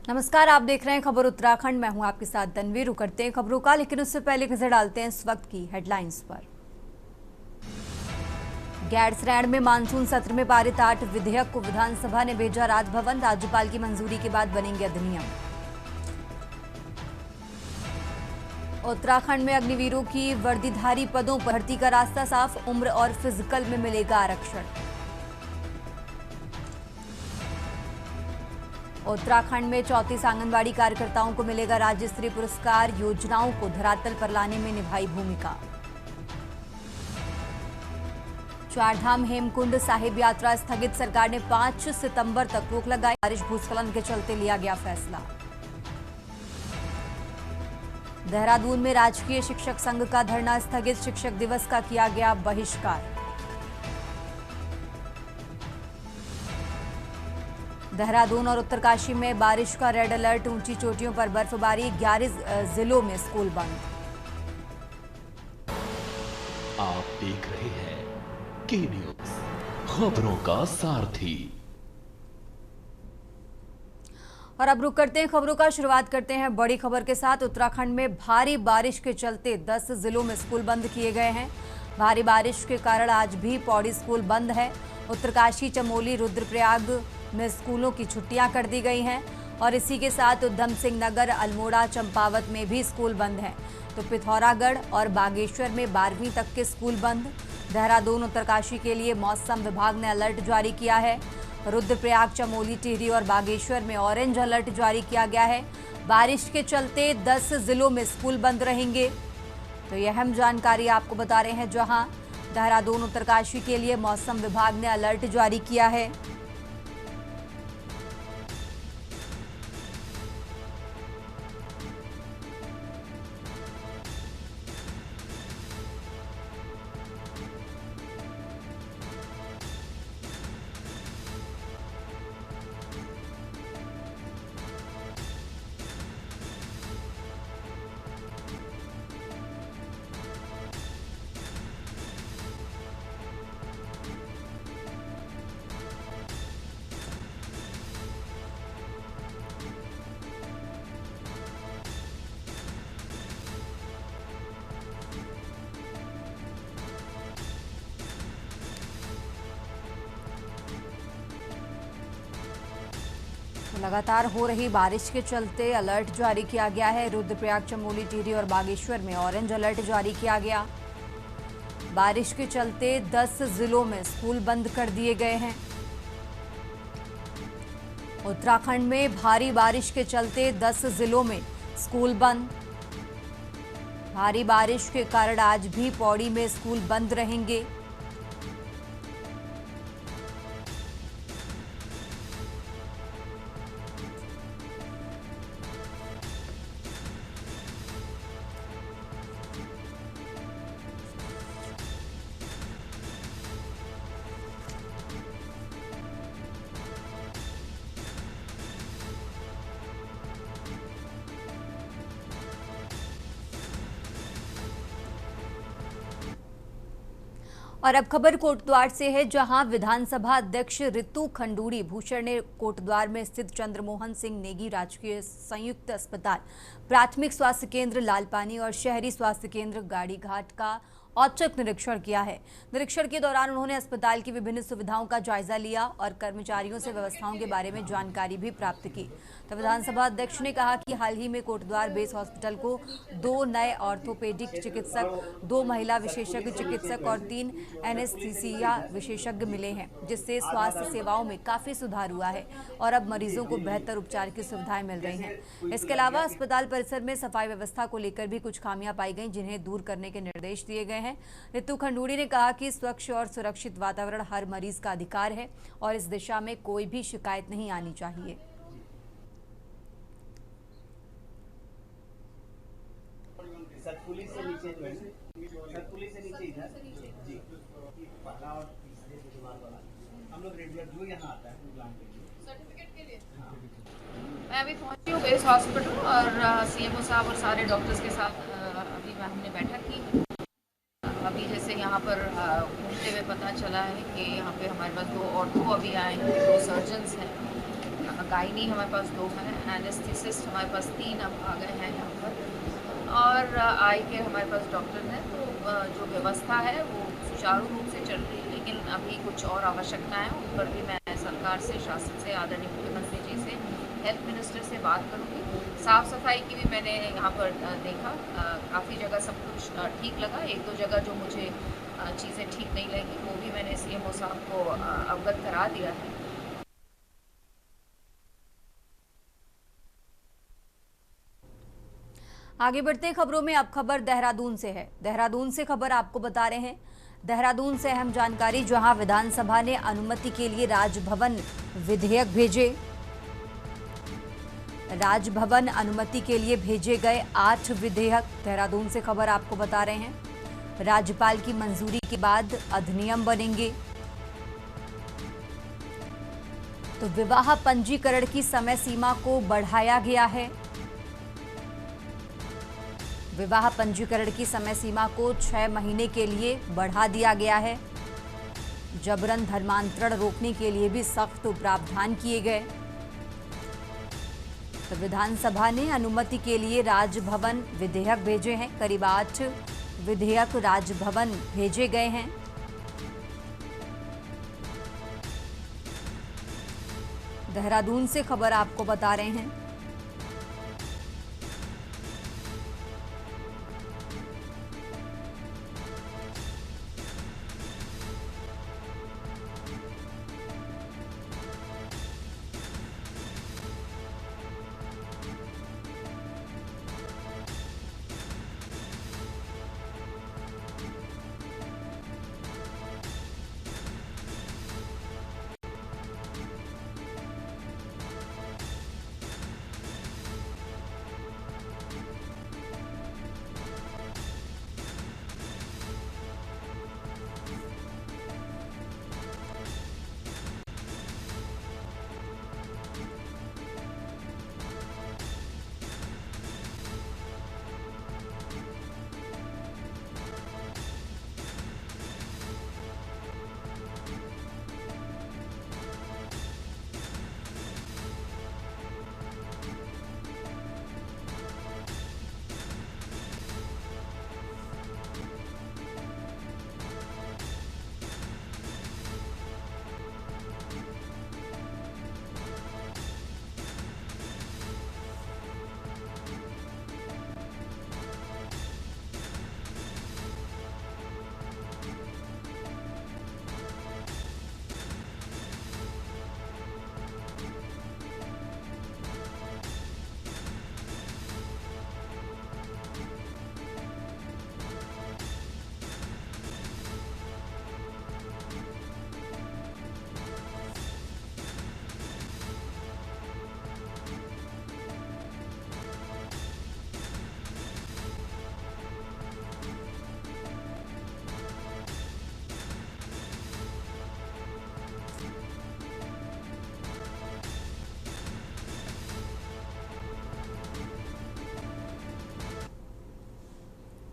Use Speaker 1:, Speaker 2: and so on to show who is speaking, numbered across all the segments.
Speaker 1: नमस्कार, आप देख रहे हैं खबर उत्तराखंड। मैं हूं आपके साथ तनवीर। करते हैं खबरों का, लेकिन उससे पहले नजर डालते हैं इस वक्त की हेडलाइंस पर। गैरसैंण में मानसून सत्र में पारित 8 विधेयक को विधानसभा ने भेजा राजभवन। राज्यपाल की मंजूरी के बाद बनेंगे अधिनियम। उत्तराखंड में अग्निवीरों की वर्दीधारी पदों पर भर्ती का रास्ता साफ। उम्र और फिजिकल में मिलेगा आरक्षण। उत्तराखंड में 34 आंगनबाड़ी कार्यकर्ताओं को मिलेगा राज्य स्तरीय पुरस्कार। योजनाओं को धरातल पर लाने में निभाई भूमिका। चारधाम हेमकुंड साहिब यात्रा स्थगित। सरकार ने 5 सितंबर तक रोक लगाई। बारिश भूस्खलन के चलते लिया गया फैसला। देहरादून में राजकीय शिक्षक संघ का धरना स्थगित। शिक्षक दिवस का किया गया बहिष्कार। देहरादून और उत्तरकाशी में बारिश का रेड अलर्ट। ऊंची चोटियों पर बर्फबारी। 11 जिलों में स्कूल बंद।
Speaker 2: आप देख रहे हैं के न्यूज, खबरों का सारथी।
Speaker 1: और अब रुक करते हैं खबरों का। शुरुआत करते हैं बड़ी खबर के साथ। उत्तराखंड में भारी बारिश के चलते 10 जिलों में स्कूल बंद किए गए हैं। भारी बारिश के कारण आज भी पौड़ी स्कूल बंद है। उत्तरकाशी, चमोली, रुद्रप्रयाग में स्कूलों की छुट्टियां कर दी गई हैं और इसी के साथ उधम सिंह नगर, अल्मोड़ा, चंपावत में भी स्कूल बंद हैं। तो पिथौरागढ़ और बागेश्वर में 12वीं तक के स्कूल बंद। देहरादून, उत्तरकाशी के लिए मौसम विभाग ने अलर्ट जारी किया है। रुद्रप्रयाग, चमोली, टिहरी और बागेश्वर में ऑरेंज अलर्ट जारी किया गया है। बारिश के चलते 10 जिलों में स्कूल बंद रहेंगे। तो यह अहम जानकारी आपको बता रहे हैं, जहां देहरादून, उत्तरकाशी के लिए मौसम विभाग ने अलर्ट जारी किया है। लगातार हो रही बारिश के चलते अलर्ट जारी किया गया है। रुद्रप्रयाग, चमोली, टिहरी और बागेश्वर में ऑरेंज अलर्ट जारी किया गया। बारिश के चलते 10 जिलों में स्कूल बंद कर दिए गए हैं। उत्तराखंड में भारी बारिश के चलते 10 जिलों में स्कूल बंद। भारी बारिश के कारण आज भी पौड़ी में स्कूल बंद रहेंगे। और अब खबर कोटद्वार से है, जहां विधानसभा अध्यक्ष रितु खंडूड़ी भूषण ने कोटद्वार में स्थित चंद्रमोहन सिंह नेगी राजकीय संयुक्त अस्पताल, प्राथमिक स्वास्थ्य केंद्र लालपानी और शहरी स्वास्थ्य केंद्र गाड़ीघाट का औचक निरीक्षण किया है। निरीक्षण के दौरान उन्होंने अस्पताल की विभिन्न सुविधाओं का जायजा लिया और कर्मचारियों से व्यवस्थाओं के बारे में जानकारी भी प्राप्त की। तो विधानसभा अध्यक्ष ने कहा कि हाल ही में कोटद्वार बेस हॉस्पिटल को 2 नए ऑर्थोपेडिक चिकित्सक, 2 महिला विशेषज्ञ चिकित्सक और 3 एनेस्थीसिया विशेषज्ञ मिले हैं, जिससे स्वास्थ्य सेवाओं में काफी सुधार हुआ है और अब मरीजों को बेहतर उपचार की सुविधाएं मिल रही हैं। इसके अलावा अस्पताल परिसर में सफाई व्यवस्था को लेकर भी कुछ खामियां पाई गई, जिन्हें दूर करने के निर्देश दिए गए हैं। रितु खंडूड़ी ने कहा कि स्वच्छ और सुरक्षित वातावरण हर मरीज का अधिकार है और इस दिशा में कोई भी शिकायत नहीं आनी चाहिए।
Speaker 3: पुलिस से नीचे इधर जी पहला और तीसरे दीवार वाला हम लोग रेगुलर जो यहाँ आता है प्लान के लिए सर्टिफिकेट के लिए।
Speaker 4: मैं अभी पहुंची हूँ बेस हॉस्पिटल और सीएमओ साहब और सारे डॉक्टर्स के साथ अभी हमने बैठक की है। अभी जैसे यहाँ पर घूमते हुए पता चला है कि यहाँ पे हमारे पास 2 ऑर्थो अभी आए हैं, 2 सर्जन्स हैं, गायनी हमारे पास 2 हैं, एनेस्थेसिस्ट हमारे पास 3 अब आ गए हैं यहाँ पर, और आई के हमारे पास डॉक्टर हैं। तो जो व्यवस्था है वो सुचारू रूप से चल रही है, लेकिन अभी कुछ और आवश्यकताएं हैं, उन पर भी मैं सरकार से, शासन से, आदरणीय मुख्यमंत्री जी से, हेल्थ मिनिस्टर से बात करूँगी। साफ़ सफाई की भी मैंने यहाँ पर देखा, काफ़ी जगह सब कुछ ठीक लगा। 1-2 जगह जो मुझे चीज़ें ठीक नहीं लगी वो भी मैंने सीएमओ साहब को अवगत करा दिया है।
Speaker 1: आगे बढ़ते खबरों में अब खबर देहरादून से है। देहरादून से खबर आपको बता रहे हैं। देहरादून से अहम जानकारी, जहां विधानसभा ने अनुमति के लिए राजभवन विधेयक भेजे। राजभवन अनुमति के लिए भेजे गए 8 विधेयक। देहरादून से खबर आपको बता रहे हैं। राज्यपाल की मंजूरी के बाद अधिनियम बनेंगे। तो विवाह पंजीकरण की समय सीमा को बढ़ाया गया है। विवाह पंजीकरण की समय सीमा को 6 महीने के लिए बढ़ा दिया गया है। जबरन धर्मांतरण रोकने के लिए भी सख्त प्रावधान किए गए। तो विधानसभा ने अनुमति के लिए राजभवन विधेयक भेजे हैं। करीब 8 विधेयक राजभवन भेजे गए हैं। देहरादून से खबर आपको बता रहे हैं।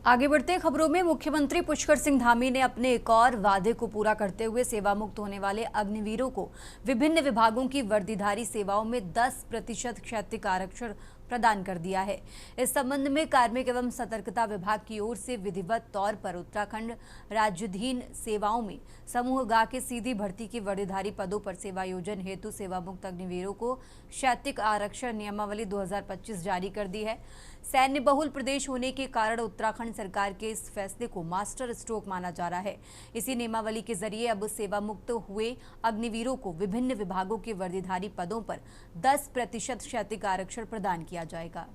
Speaker 1: आगे बढ़ते हैं खबरों में। मुख्यमंत्री पुष्कर सिंह धामी ने अपने एक और वादे को पूरा करते हुए सेवा मुक्त होने वाले अग्निवीरों को विभिन्न विभागों की वर्दीधारी सेवाओं में 10% क्षैतिज आरक्षण प्रदान कर दिया है। इस संबंध में कार्मिक एवं सतर्कता विभाग की ओर से विधिवत तौर पर उत्तराखंड राज्याधीन सेवाओं में समूह गा के सीधी भर्ती के वर्दीधारी पदों पर सेवायोजन हेतु सेवा मुक्त अग्निवीरों को क्षैतिज आरक्षण नियमावली 2025 जारी कर दी है। सैन्य बहुल प्रदेश होने के कारण उत्तराखंड सरकार के इस फैसले को मास्टर स्ट्रोक माना जा रहा है। इसी नियमावली के जरिए अब सेवा मुक्त हुए अग्निवीरों को विभिन्न विभागों के वर्दीधारी पदों पर 10% क्षैतिज आरक्षण प्रदान किया जाएगा।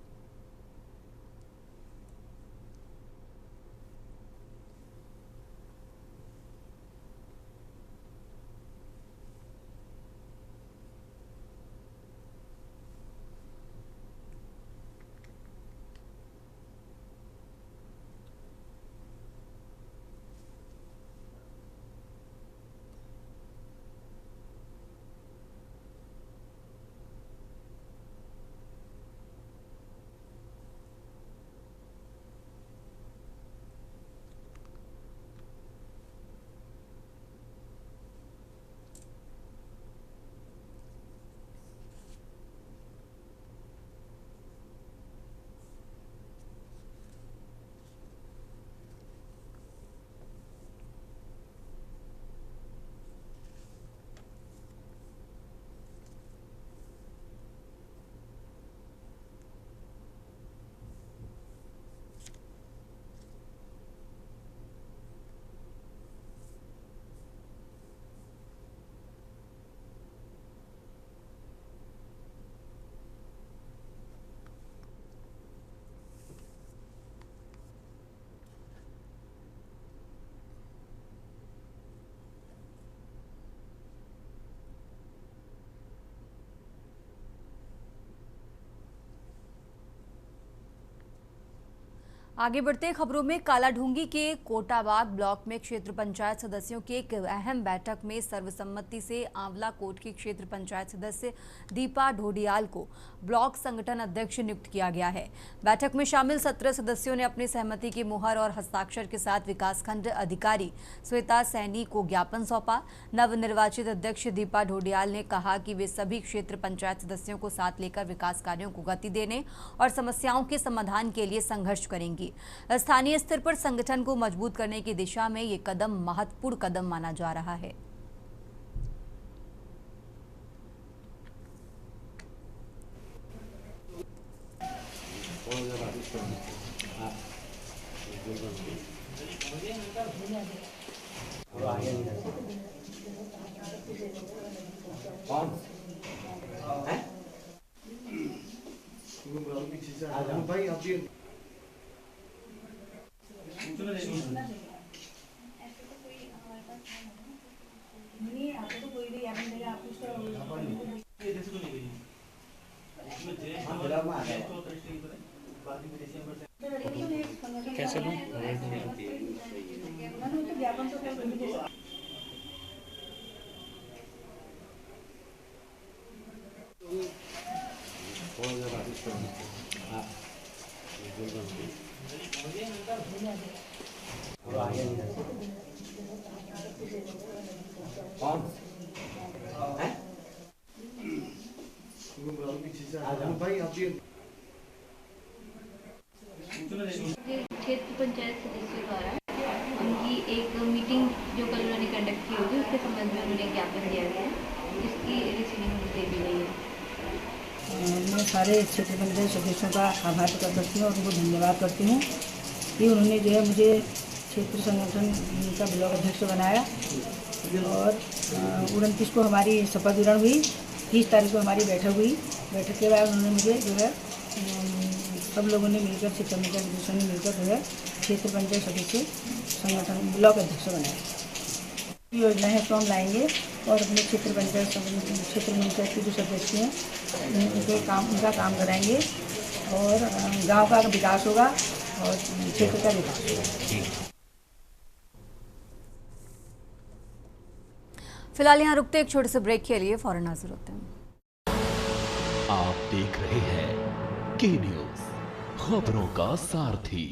Speaker 1: आगे बढ़ते खबरों में कालाढूंगी के कोटाबाग ब्लॉक में क्षेत्र पंचायत सदस्यों की एक अहम बैठक में सर्वसम्मति से आंवला कोट की क्षेत्र पंचायत सदस्य दीपा ढोडियाल को ब्लॉक संगठन अध्यक्ष नियुक्त किया गया है। बैठक में शामिल 17 सदस्यों ने अपनी सहमति की मुहर और हस्ताक्षर के साथ विकासखंड अधिकारी श्वेता सैनी को ज्ञापन सौंपा। नवनिर्वाचित अध्यक्ष दीपा ढोडियाल ने कहा कि वे सभी क्षेत्र पंचायत सदस्यों को साथ लेकर विकास कार्यों को गति देने और समस्याओं के समाधान के लिए संघर्ष करेंगी। स्थानीय स्तर पर संगठन को मजबूत करने की दिशा में ये कदम महत्वपूर्ण कदम माना जा रहा है।
Speaker 3: भाई अभी
Speaker 5: कैसे लूं?
Speaker 3: भाई अभी
Speaker 6: क्षेत्र पंचायत सदस्यों द्वारा उनकी एक मीटिंग जो कल उन्होंने कंडक्ट की होगी उसके संबंध में उन्हें ज्ञापन दिया गया है, जिसकी रिसीविंग मुझे दे दी गई है।
Speaker 7: मैं सारे क्षेत्र पंचायत सदस्यों का आभार प्रकट करती हूँ और उनको धन्यवाद करती हूँ कि उन्होंने जो है मुझे क्षेत्र संगठन का ब्लॉक अध्यक्ष बनाया और 29 को हमारी शपथ ग्रहण हुई। 30 तारीख को हमारी बैठक हुई। बैठक के बाद उन्होंने मुझे जो है सब लोगों ने मिलकर क्षेत्र पंचायत सदस्यों ने मिलकर जो है क्षेत्र पंचायत सदस्य संगठन ब्लॉक अध्यक्ष बनाया। योजनाएं तो हम लाएंगे और अपने क्षेत्र पंचायत की जो सदस्य हैं उनका काम कराएंगे और गांव का विकास होगा और क्षेत्र का विकास होगा।
Speaker 1: फिलहाल यहाँ रुकते एक छोटे से ब्रेक के लिए, फौरन हाजिर होते हैं।
Speaker 2: आप देख रहे हैं के न्यूज़, खबरों का सारथी।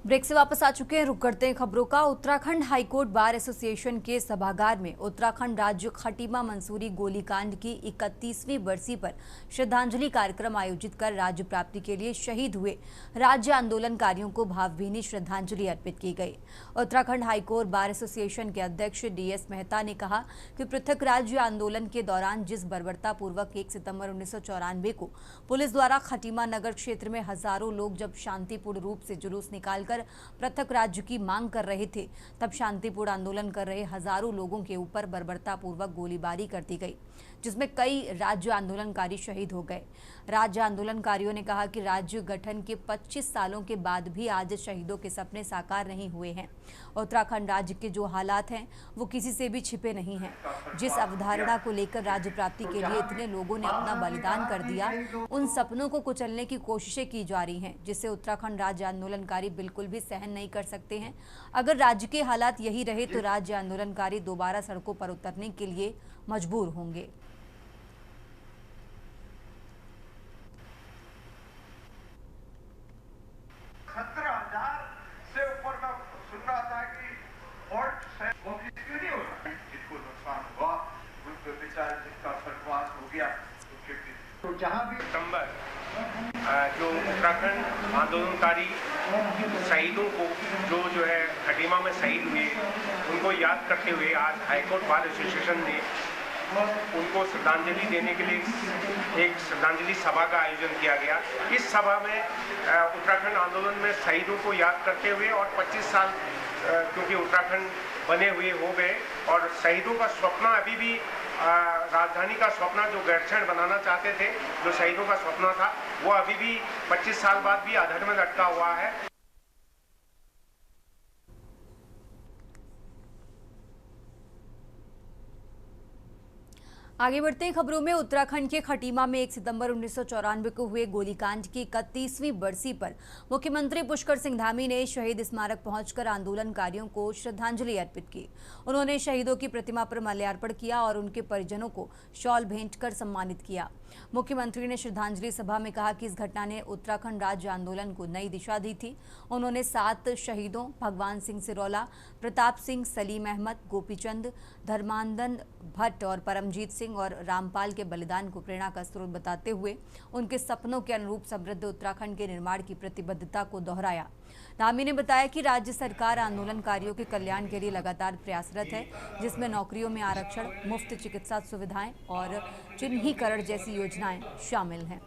Speaker 1: ब्रेक से वापस आ चुके हैं, रुक करते हैं खबरों का। उत्तराखंड हाईकोर्ट बार एसोसिएशन के सभागार में उत्तराखंड राज्य खटीमा मंसूरी गोलीकांड की 31वीं बरसी पर श्रद्धांजलि कार्यक्रम आयोजित कर राज्य प्राप्ति के लिए शहीद हुए राज्य आंदोलनकारियों को भावभीनी श्रद्धांजलि अर्पित की गई। उत्तराखंड हाईकोर्ट बार एसोसिएशन के अध्यक्ष DS मेहता ने कहा कि पृथक राज्य आंदोलन के दौरान जिस बर्बरतापूर्वक 1 सितंबर 1994 को पुलिस द्वारा खटीमा नगर क्षेत्र में हजारों लोग जब शांतिपूर्ण रूप से जुलूस निकालकर पृथक राज्य की मांग कर रहे थे, तब शांतिपूर्ण आंदोलन कर रहे हजारों लोगों के ऊपर बर्बरतापूर्वक गोलीबारी कर दी गई, जिसमें कई राज्य आंदोलनकारी शहीद हो गए। राज्य आंदोलनकारियों ने कहा कि राज्य गठन के 25 सालों के बाद भी आज शहीदों के सपने साकार नहीं हुए हैं। उत्तराखंड राज्य के जो हालात हैं वो किसी से भी छिपे नहीं हैं। जिस अवधारणा को लेकर राज्य प्राप्ति के लिए इतने लोगों ने अपना बलिदान कर दिया, उन सपनों को कुचलने की कोशिशें की जा रही हैं, जिससे उत्तराखंड राज्य आंदोलनकारी बिल्कुल भी सहन नहीं कर सकते हैं। अगर राज्य के हालात यही रहे तो राज्य आंदोलनकारी दोबारा सड़कों पर उतरने के लिए मजबूर होंगे।
Speaker 8: सितंबर जो उत्तराखंड आंदोलनकारी शहीदों को जो है खटीमा में शहीद हुए, उनको याद करते हुए आज हाईकोर्ट बार एसोसिएशन ने उनको श्रद्धांजलि देने के लिए एक श्रद्धांजलि सभा का आयोजन किया गया। इस सभा में उत्तराखंड आंदोलन में शहीदों को याद करते हुए और 25 साल क्योंकि उत्तराखंड बने हुए हो गए और शहीदों का स्वप्न अभी भी राजधानी का स्वप्न जो गैरसैंण बनाना चाहते थे, जो शहीदों का स्वप्न था, वो अभी भी 25 साल बाद भी अधर में लटका हुआ है।
Speaker 1: आगे बढ़ते हैं खबरों में। उत्तराखंड के खटीमा में 1 सितंबर 1994 को हुए गोलीकांड की 31वीं बरसी पर मुख्यमंत्री पुष्कर सिंह धामी ने शहीद स्मारक पहुंचकर आंदोलनकारियों को श्रद्धांजलि अर्पित की। उन्होंने शहीदों की प्रतिमा पर माल्यार्पण किया और उनके परिजनों को शॉल भेंट कर सम्मानित किया। मुख्यमंत्री ने श्रद्धांजलि सभा में कहा कि इस घटना ने उत्तराखंड राज्य आंदोलन को नई दिशा दी थी। उन्होंने 7 शहीदों भगवान सिंह सिरौला, प्रताप सिंह, सलीम अहमद, गोपीचंद, धर्मानंद भट्ट और परमजीत सिंह और रामपाल के बलिदान को प्रेरणा का स्रोत बताते हुए उनके सपनों के अनुरूप समृद्ध उत्तराखंड के निर्माण की प्रतिबद्धता को दोहराया। धामी ने बताया कि राज्य सरकार आंदोलनकारियों के कल्याण के लिए लगातार प्रयासरत है, जिसमें नौकरियों में आरक्षण, मुफ्त चिकित्सा सुविधाएं और चिन्हीकरण जैसी योजनाएं शामिल हैं।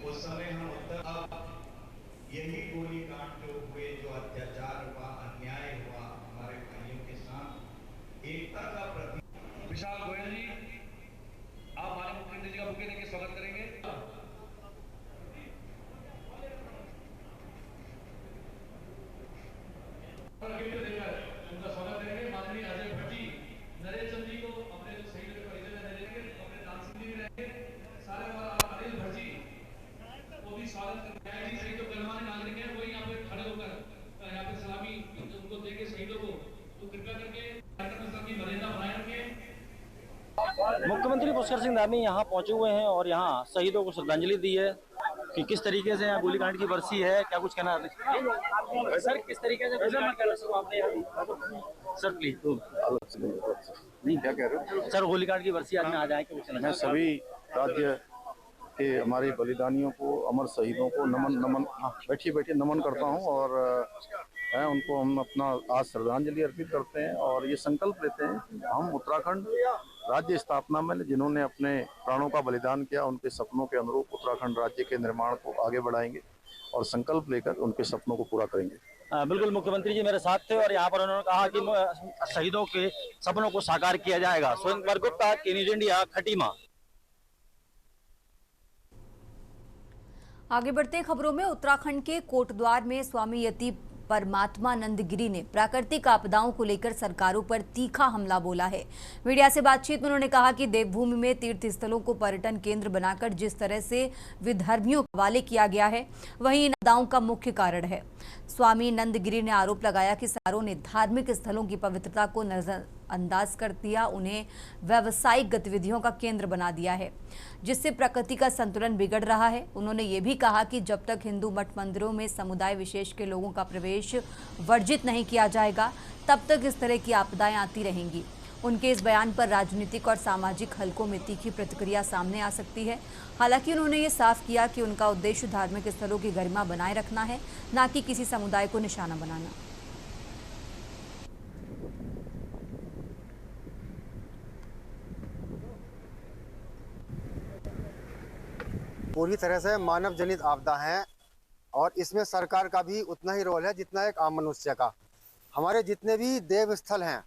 Speaker 5: उस समय हम यही गोलीकांड जो हुए, जो अत्याचार हुआ, अन्याय हुआ हमारे भाइयों के साथ, एकता का प्रतीक। विशाल गोयल जी, आप माननीय मुख्यमंत्री जी का बुके देकर स्वागत करेंगे। उनका स्वागत करेंगे। माननीय अजय भट्ट जी, नरेश चंद जी को अपने जो शहीद के परिजन रहेंगे, अपने दान सिंह जी भी रहेंगे, सारे अनिल भट्ट जी वो भी स्वागत करेंगे। जी शहीद जो गणमान्य नागरिक हैं, वो यहाँ पे खड़े होकर यहाँ पे सलामी उनको देके शहीदों को, तो कृपया करके कार्यक्रम की मर्यादा बनाए रखें।
Speaker 9: मुख्यमंत्री पुष्कर सिंह धामी यहाँ पहुंचे हुए हैं और यहाँ शहीदों को श्रद्धांजलि दी है कि किस तरीके से यहाँ गोलीकांड की बरसी है, क्या कुछ कहना है सर? किस तरीके से सर प्लीज
Speaker 10: नहीं क्या कह रहे हो
Speaker 9: सर, गोलीकांड की बरसी आज में आ जाए कुछ?
Speaker 10: मैं सभी राज्य के हमारे बलिदानियों को, अमर शहीदों को नमन बैठिए नमन करता हूं और उनको हम अपना आज श्रद्धांजलि अर्पित करते हैं और ये संकल्प लेते हैं कि हम उत्तराखंड राज्य स्थापना में जिन्होंने अपने प्राणों का बलिदान किया, उनके सपनों के अनुरूप उत्तराखंड राज्य के निर्माण को आगे बढ़ाएंगे और संकल्प लेकर उनके सपनों को पूरा करेंगे।
Speaker 9: बिल्कुल, मुख्यमंत्री जी मेरे साथ थे और यहाँ पर उन्होंने कहा कि शहीदों के सपनों को साकार किया जाएगा। सुरेंद्र गुप्ता, के न्यूज़ इंडिया, खटीमा।
Speaker 1: आगे बढ़ते खबरों में। उत्तराखंड के कोटद्वार में स्वामी यति परमात्मानंद गिरी ने प्राकृतिक आपदाओं को लेकर सरकारों पर तीखा हमला बोला है। मीडिया से बातचीत में उन्होंने कहा कि देवभूमि में तीर्थ स्थलों को पर्यटन केंद्र बनाकर जिस तरह से विधर्मियों के हवाले किया गया है, वही इन आपदाओं का मुख्य कारण है। स्वामी नंदगिरी ने आरोप लगाया कि सरकारों ने धार्मिक स्थलों की पवित्रता को नजरअंदाज कर दिया, उन्हें व्यावसायिक गतिविधियों का केंद्र बना दिया है, जिससे प्रकृति का संतुलन बिगड़ रहा है। उन्होंने ये भी कहा कि जब तक हिंदू मठ मंदिरों में समुदाय विशेष के लोगों का प्रवेश वर्जित नहीं किया जाएगा, तब तक इस तरह की आपदाएं आती रहेंगी। उनके इस बयान पर राजनीतिक और सामाजिक हलकों में तीखी प्रतिक्रिया सामने आ सकती है। हालांकि उन्होंने ये साफ किया कि उनका उद्देश्य धार्मिक स्थलों की गरिमा बनाए रखना है, न कि किसी समुदाय को निशाना बनाना।
Speaker 11: पूरी तरह से मानव जनित आपदा है और इसमें सरकार का भी उतना ही रोल है जितना एक आम मनुष्य का। हमारे जितने भी देव स्थल हैं,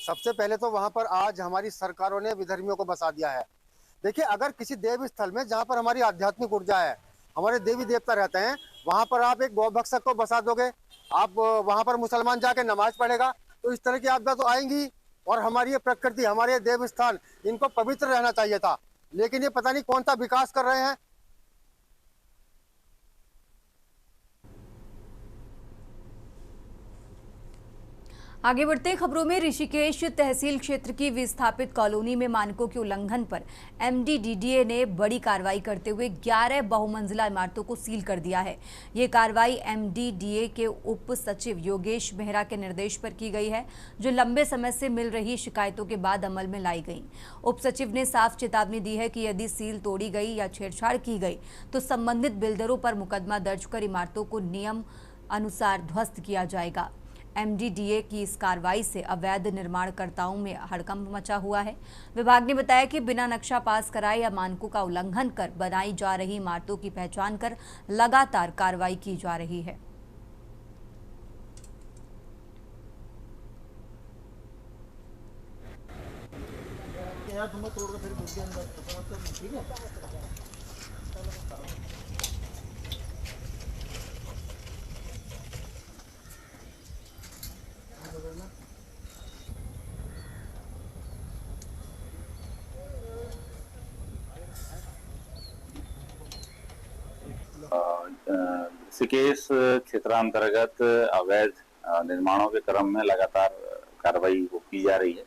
Speaker 11: सबसे पहले तो वहाँ पर आज हमारी सरकारों ने विधर्मियों को बसा दिया है। देखिए, अगर किसी देव स्थल में जहाँ पर हमारी आध्यात्मिक ऊर्जा है, हमारे देवी देवता रहते हैं, वहाँ पर आप एक गौभक्षक को बसा दोगे, आप वहाँ पर मुसलमान जाके नमाज पढ़ेगा, तो इस तरह की आपदा तो आएंगी। और हमारी ये प्रकृति, हमारे देव स्थान, इनको पवित्र रहना चाहिए था, लेकिन ये पता नहीं कौन सा विकास कर रहे हैं।
Speaker 1: आगे बढ़ते खबरों में ऋषिकेश तहसील क्षेत्र की विस्थापित कॉलोनी में मानकों के उल्लंघन पर एमडीडीए ने बड़ी कार्रवाई करते हुए 11 बहुमंजिला इमारतों को सील कर दिया है। ये कार्रवाई एमडीडीए के उप सचिव योगेश मेहरा के निर्देश पर की गई है, जो लंबे समय से मिल रही शिकायतों के बाद अमल में लाई गई। उप सचिव ने साफ चेतावनी दी है कि यदि सील तोड़ी गई या छेड़छाड़ की गई तो संबंधित बिल्डरों पर मुकदमा दर्ज कर इमारतों को नियम अनुसार ध्वस्त किया जाएगा। एमडीडीए की इस कार्रवाई से अवैध निर्माणकर्ताओं में हड़कंप मचा हुआ है। विभाग ने बताया कि बिना नक्शा पास कराए या मानकों का उल्लंघन कर बनाई जा रही इमारतों की पहचान कर लगातार कार्रवाई की जा रही है।
Speaker 12: ऋषिकेश क्षेत्रांतर्गत अवैध निर्माणों के क्रम में लगातार कार्रवाई की जा रही है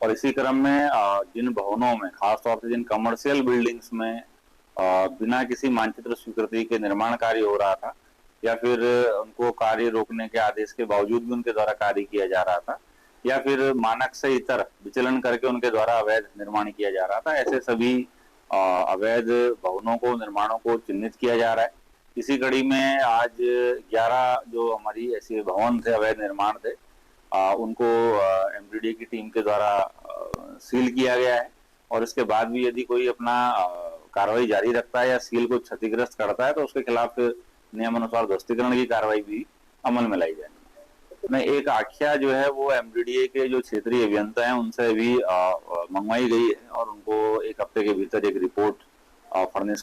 Speaker 12: और इसी क्रम में जिन भवनों में, खासतौर से जिन कमर्शियल बिल्डिंग्स में बिना किसी मानचित्र स्वीकृति के निर्माण कार्य हो रहा था या फिर उनको कार्य रोकने के आदेश के बावजूद भी उनके द्वारा कार्य किया जा रहा था या फिर मानक से इतर विचलन करके उनके द्वारा अवैध निर्माण किया जा रहा था, ऐसे सभी अवैध भवनों को, निर्माणों को चिन्हित किया जा रहा है। इसी कड़ी में आज 11 जो हमारी ऐसे भवन थे, अवैध निर्माण थे, उनको एमडीडीए की टीम के द्वारा सील किया गया है और इसके बाद भी यदि कोई अपना कार्रवाई जारी रखता है या सील को क्षतिग्रस्त करता है तो उसके खिलाफ नियमानुसार ध्वस्तीकरण की कार्रवाई भी अमल में लाई जाएगी। में एक आख्या जो है वो एमडीडीए के जो क्षेत्रीय अभियंता हैं उनसे भी मंगवाई गई है और उनको एक हफ्ते के भीतर एक रिपोर्ट फिनिश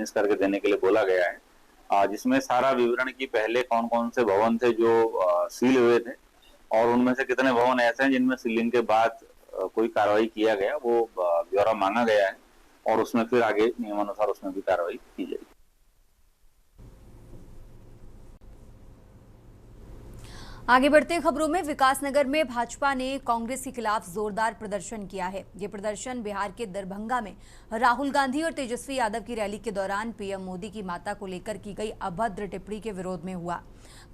Speaker 12: करके देने के लिए बोला गया है, जिसमें सारा विवरण की पहले कौन कौन से भवन थे जो सील हुए थे और उनमें से कितने भवन ऐसे हैं जिनमें सीलिंग के बाद कोई कार्रवाई किया गया, वो ब्यौरा मांगा गया है और उसमें फिर आगे नियमानुसार उसमें भी कार्रवाई की जाएगी।
Speaker 1: आगे बढ़ते खबरों में विकासनगर में भाजपा ने कांग्रेस के खिलाफ जोरदार प्रदर्शन किया है। ये प्रदर्शन बिहार के दरभंगा में राहुल गांधी और तेजस्वी यादव की रैली के दौरान पीएम मोदी की माता को लेकर की गई अभद्र टिप्पणी के विरोध में हुआ।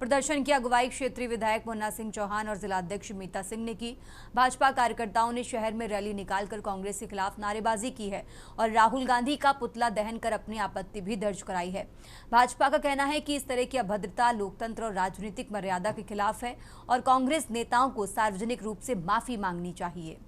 Speaker 1: प्रदर्शन की अगुवाई क्षेत्रीय विधायक मुन्ना सिंह चौहान और जिलाध्यक्ष मीता सिंह ने की। भाजपा कार्यकर्ताओं ने शहर में रैली निकालकर कांग्रेस के खिलाफ नारेबाजी की है और राहुल गांधी का पुतला दहन कर अपनी आपत्ति भी दर्ज कराई है। भाजपा का कहना है कि इस तरह की अभद्रता लोकतंत्र और राजनीतिक मर्यादा के खिलाफ है और कांग्रेस नेताओं को सार्वजनिक रूप से माफी मांगनी चाहिए।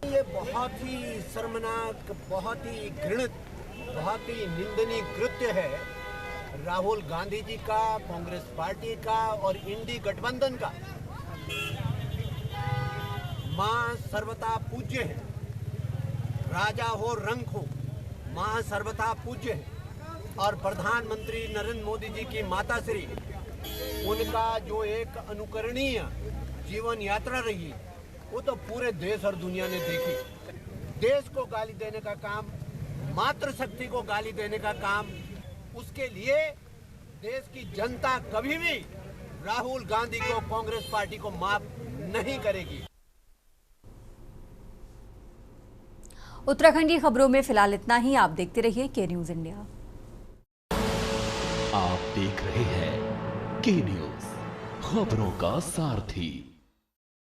Speaker 13: ये बहुत ही शर्मनाक, बहुत ही घृणित, बहुत ही निंदनीय कृत्य है राहुल गांधी जी का, कांग्रेस पार्टी का और इंडी गठबंधन का। मां सर्वथा पूज्य है, राजा हो रंक हो, मां सर्वथा पूज्य है और प्रधानमंत्री नरेंद्र मोदी जी की माता श्री, उनका जो एक अनुकरणीय जीवन यात्रा रही वो तो पूरे देश और दुनिया ने देखी। देश को गाली देने का काम, मातृशक्ति को गाली देने का काम, उसके लिए देश की जनता कभी भी राहुल गांधी को, कांग्रेस पार्टी को माफ नहीं करेगी।
Speaker 1: उत्तराखंड की खबरों में फिलहाल इतना ही। आप देखते रहिए के न्यूज इंडिया।
Speaker 2: आप देख रहे हैं के न्यूज, खबरों का सारथी।